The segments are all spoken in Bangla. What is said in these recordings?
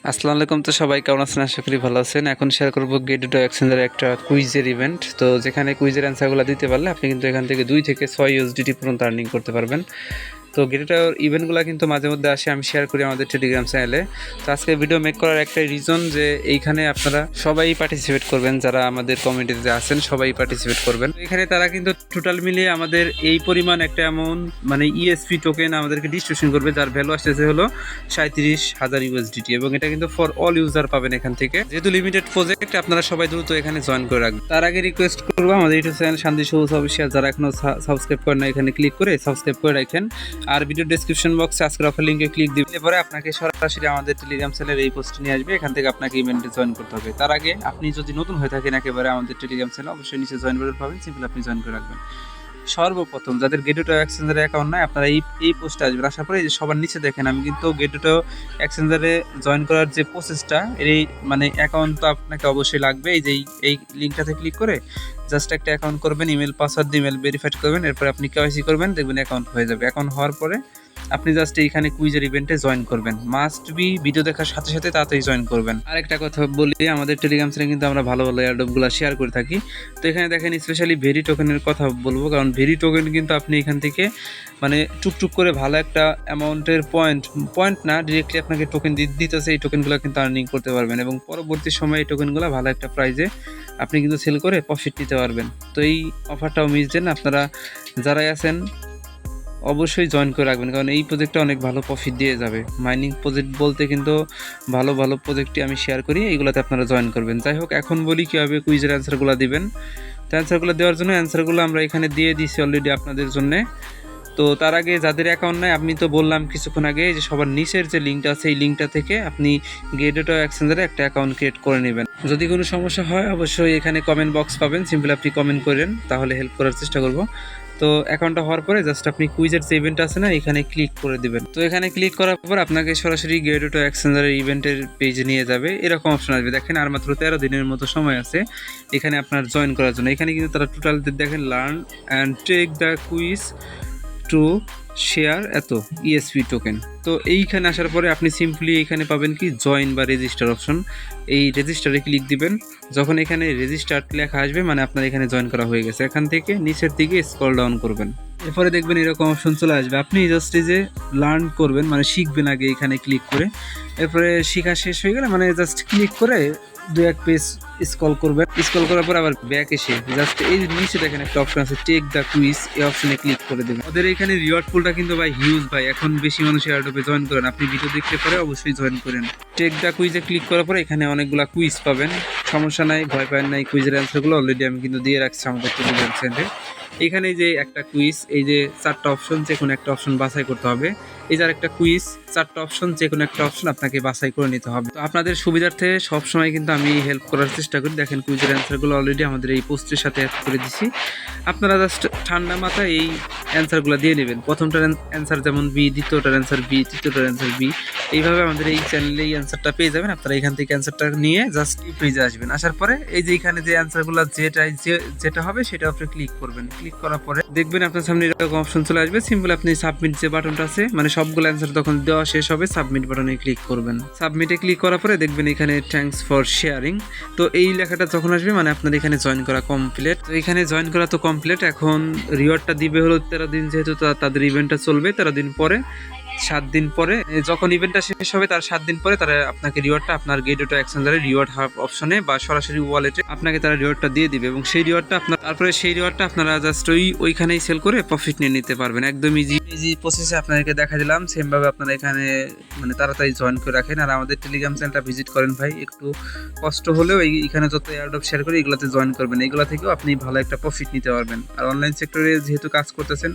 আসসালামু আলাইকুম। তো সবাই কেমন আছেন? আশা করি ভালো আছেন। এখন শেয়ার করব গেটুটো এক্সচেঞ্জের একটা কুইজের ইভেন্ট। তো যেখানে কুইজের অ্যান্সারগুলো দিতে পারলে আপনি কিন্তু এখান থেকে 2 থেকে 6 ইউএসডিটি পর্যন্ত আর্নিং করতে পারবেন। তো গেটুটোর ইভেন্টগুলো কিন্তু মাঝে মধ্যে আসে, আমি শেয়ার করি আমাদের টেলিগ্রাম চ্যানেলে। তো আজকে ভিডিও মেক করার একটাই রিজন যে এইখানে আপনারা সবাই পার্টিসিপেট করবেন, যারা আমাদের কমিউনিটিতে আছেন সবাই পার্টিসিপেট করবেন। এখানে তারা কিন্তু টোটাল মিলিয়ে আমাদের এই পরিমাণ একটা অ্যামাউন্ট মানে ইএসপি টোকেন আমাদেরকে ডিস্ট্রিবিউশন করবে, যার ভ্যালু আসতেছে হলো 37,000 ইউএসডিটি, এবং এটা কিন্তু ফর অল ইউজার পাবেন এখান থেকে। যেহেতু লিমিটেড প্রজেক্ট, আপনারা সবাই দ্রুত এখানে জয়েন করে রাখবেন। তার আগে রিকোয়েস্ট করবো আমাদের ইউটিউব চ্যানেল শান্তি সবুজ অফিসিয়াল, যারা এখনো সাবস্ক্রাইব করেন না এখানে ক্লিক করে সাবস্ক্রাইব করে রাখেন। আর ভিডিও ডেসক্রিপশন বক্সে আজকের অফার লিঙ্কে ক্লিক দিলে পরে আপনাকে সরাসরি আমাদের টেলিগ্রাম চ্যানেলের এই পোস্ট নিয়ে আসবে, এখান থেকে আপনাকে ইভেন্টে জয়েন করতে হবে। তার আগে আপনি যদি নতুন হয়ে থাকেন একেবারে আমাদের টেলিগ্রাম চ্যানেল, অবশ্যই নিচে জয়েন বাটন পাবেন, সিম্পল আপনি জয়েন করে রাখবেন। সর্বপ্রথম যাদের গেটুটো এক্সচেঞ্জারে অ্যাকাউন্ট নাই, আপনারা এই পোস্টে আসবেন। আসার পরে এই যে সবার নিচে দেখেন আমি কিন্তু গেটুটো এক্সচেঞ্জারে জয়েন করার যে প্রসেসটা, এই মানে অ্যাকাউন্ট তো আপনাকে অবশ্যই লাগবে। এই যে এই লিঙ্কটাতে ক্লিক করে জাস্ট একটা অ্যাকাউন্ট করবেন, ইমেল পাসওয়ার্ড দিয়ে ইমেল ভেরিফাইড করবেন, এরপরে আপনি কেওয়াইসি করবেন, দেখবেন অ্যাকাউন্ট হয়ে যাবে। অ্যাকাউন্ট হওয়ার পরে আপনি জাস্ট এইখানে কুইজের ইভেন্টে জয়েন করবেন। মাস্ট বি ভিডিও দেখার সাথে সাথে তাড়াতাড়ি জয়েন করবেন। আরেকটা কথা বলি, আমাদের টেলিগ্রাম চ্যানেলে কিন্তু আমরা ভালো ভালো এয়ারড্রপগুলো শেয়ার করে থাকি। তো এখানে দেখেন স্পেশালি ভেরি টোকেনের কথা বলবো, কারণ ভেরি টোকেন কিন্তু আপনি এখান থেকে মানে টুকটুক করে ভালো একটা অ্যামাউন্টের পয়েন্ট না, ডিরেক্টলি আপনাকে টোকেন দিতেছে। এই টোকেনগুলো কিন্তু আর্নিং করতে পারবেন, এবং পরবর্তী সময়ে এই টোকেনগুলো ভালো একটা প্রাইজে আপনি কিন্তু সেল করে প্রফিট নিতে পারবেন। তো এই অফারটাও মিস দেন, আপনারা যারাই আছেন অবশ্যই জয়েন করে রাখবেন, কারণ এই প্রজেক্টটা অনেক ভালো প্রফিট দিয়ে যাবে। মাইনিং প্রজেক্ট বলতে কিন্তু ভালো ভালো প্রজেক্টই আমি শেয়ার করি, এইগুলোতে আপনারা জয়েন করবেন। যাই হোক, এখন বলি কীভাবে কুইজের অ্যান্সারগুলো দিবেন। তো অ্যান্সারগুলো দেওয়ার জন্য অ্যান্সারগুলো আমরা এখানে দিয়ে দিয়েছি অলরেডি আপনাদের জন্যে। তো তার আগে যাদের অ্যাকাউন্ট নাই, আমি তো বললাম কিছুক্ষণ আগে যে সবার নিচের যে লিঙ্কটা আছে এই লিঙ্কটা থেকে আপনি গেটুটো এক্সচেঞ্জারে একটা অ্যাকাউন্ট ক্রিয়েট করে নেবেন। যদি কোনো সমস্যা হয় অবশ্যই এখানে কমেন্ট বক্স পাবেন, সিম্পল আপনি কমেন্ট করেন, তাহলে হেল্প করার চেষ্টা করব। তো অ্যাকাউন্টটা হওয়ার পরে জাস্ট আপনি কুইজের যে ইভেন্ট আছে না, এখানে ক্লিক করে দিবেন। তো এখানে ক্লিক করার পর আপনাকে সরাসরি গেটুটো এক্সচেঞ্জারের ইভেন্টের পেজে নিয়ে যাবে। এরকম অপশন আসবে, দেখেন আর মাত্র 13 দিনের মতো সময় আছে এখানে আপনার জয়েন করার জন্য। এখানে কিন্তু তারা টোটাল দেখেন learn and take the quiz to share এত ইএসপি টোকেন। তো এইখানে আসার পরে আপনি সিম্পলি এখানে পাবেন কি জয়েন বা রেজিস্টার অপশন। এই রেজিস্টারে ক্লিক দিবেন। যখন এখানে রেজিস্টার লেখা আসবে মানে আপনার এখানে জয়েন করা হয়ে গেছে। এখান থেকে নিচের দিকে স্ক্রল ডাউন করবেন, এরপরে দেখবেন এরকম অপশন চলে আসবে। আপনি জাস্ট এই যে লার্ন করবেন মানে শিখবেন আগে এখানে ক্লিক করে, এরপরে শেখা শেষ হয়ে গেলে মানে জাস্ট ক্লিক করে 2-1 পেজ স্ক্রল করবেন। স্ক্রল করার পর আবার ব্যাক এসে জাস্ট এই নিচে দেখেন একটা অপশন আছে টেক দ্য কুইজ, এই অপশনে ক্লিক করে দেবেন। ওদের এখানে রিওয়ার্ড পুলটা কিন্তু ভাই হিউজ ভাই, এখন বেশি মানুষ এয়ারড্রপে জয়েন করেন। আপনি ভিডিও দেখতে পরে অবশ্যই জয়েন করেন। টেক দ্য কুইজে ক্লিক করার পরে এখানে অনেকগুলো কুইজ পাবেন, সমস্যা নাই, ভয় পাবেন না। এই কুইজের অ্যান্সারগুলো অলরেডি আমি কিন্তু দিয়ে রাখছি আমাদের টেলিগ্রাম চ্যানেলে। এখানে যে একটা কুইজ, এই যে 4টা অপশন, যে কোনো একটা অপশন বাছাই করতে হবে। এই যে আরেকটা কুইজ, 4টা অপশন, যে কোনো একটা অপশন আপনাকে বাছাই করে নিতে হবে। তো আপনাদের সুবিধার্থে সবসময় কিন্তু আমি হেল্প করার চেষ্টা করি। দেখেন কুইজের অ্যান্সারগুলো অলরেডি আমাদের এই পোস্টের সাথে অ্যাড করে দিছি। আপনারা জাস্ট ঠান্ডা মাথায় এই অ্যান্সারগুলো দিয়ে নেবেন। প্রথমটার অ্যান্সার যেমন বি, দ্বিতীয়টার অ্যান্সার বি, তৃতীয়টার অ্যান্সার বি, এইভাবে আমাদের এই চ্যানেলে এই অ্যান্সারটা পেয়ে যাবেন। আপনারা এখান থেকে অ্যান্সারটা নিয়ে জাস্ট এই পেজে আসবেন। আসার পরে এই যে এখানে যে অ্যান্সারগুলো যেটা হবে সেটা আপনি ক্লিক করবেন। ক্লিক করার পরে দেখবেন আপনার সামনে এরকম অপশন চলে আসবে। সিম্পল আপনি সাবমিট যে বাটনটা আছে, মানে সবগুলো অ্যান্সার তখন দেওয়া শেষ হবে, সাবমিট বাটনে ক্লিক করবেন। সাবমিটে ক্লিক করার পরে দেখবেন এখানে থ্যাঙ্কস ফর শেয়ারিং। তো এই লেখাটা যখন আসবে মানে আপনার এখানে জয়েন করা কমপ্লিট। তো এখানে জয়েন করা তো কমপ্লিট, এখন রিওয়ার্ডটা দিবে হলো 13 দিন, যেহেতু তাদের ইভেন্টটা চলবে 13 দিন পরে। 7 দিন পরে যখন ইভেন্টটা শেষ হবে তার 7 দিন পরে তারা আপনাকে রিওয়ার্ডটা আপনার গেটুটো এক্সচেঞ্জারের রিওয়ার্ড হাব অপশনে বা সরাসরি ওয়ালেটে আপনাকে তারা রিওয়ার্ডটা দিয়ে দিবে, এবং সেই রিওয়ার্ডটা আপনারা জাস্ট ওইখানেই সেল করে প্রফিট নিয়ে নিতে পারবেন। একদম ইজি প্রসেসে আপনাদেরকে দেখা দিলাম। সেমভাবে আপনারা এখানে মানে তাড়াতাড়ি জয়েন করে রাখেন, আর আমাদের টেলিগ্রাম চ্যানেলটা ভিজিট করেন ভাই। একটু কষ্ট হলেও এইখানে যত এয়ারড্রপ শেয়ার করে এগুলোতে জয়েন করবেন, এগুলো থেকেও আপনি ভালো একটা প্রফিট নিতে পারবেন। আর অনলাইন সেক্টরে যেহেতু কাজ করতেছেন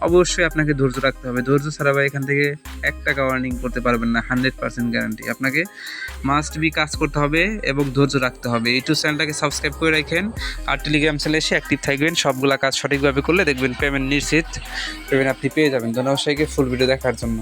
অবশ্যই আপনাকে ধৈর্য রাখতে হবে। ধৈর্য ছাড়া ভাই এখান থেকে 1 টাকা আর্নিং করতে পারবেন না, 100% গ্যারান্টি। আপনাকে মাস্ট বি কাজ করতে হবে এবং ধৈর্য রাখতে হবে। ইউটিউব চ্যানেলটাকে সাবস্ক্রাইব করে রাখেন, আর টেলিগ্রাম চ্যানেলে এসে অ্যাক্টিভ থাকবেন। সবগুলা কাজ সঠিকভাবে করলে দেখবেন পেমেন্ট নিশ্চিত, পেমেন্ট আপনি পেয়ে যাবেন। ধন্যবাদ সবাইকে ফুল ভিডিও দেখার জন্য।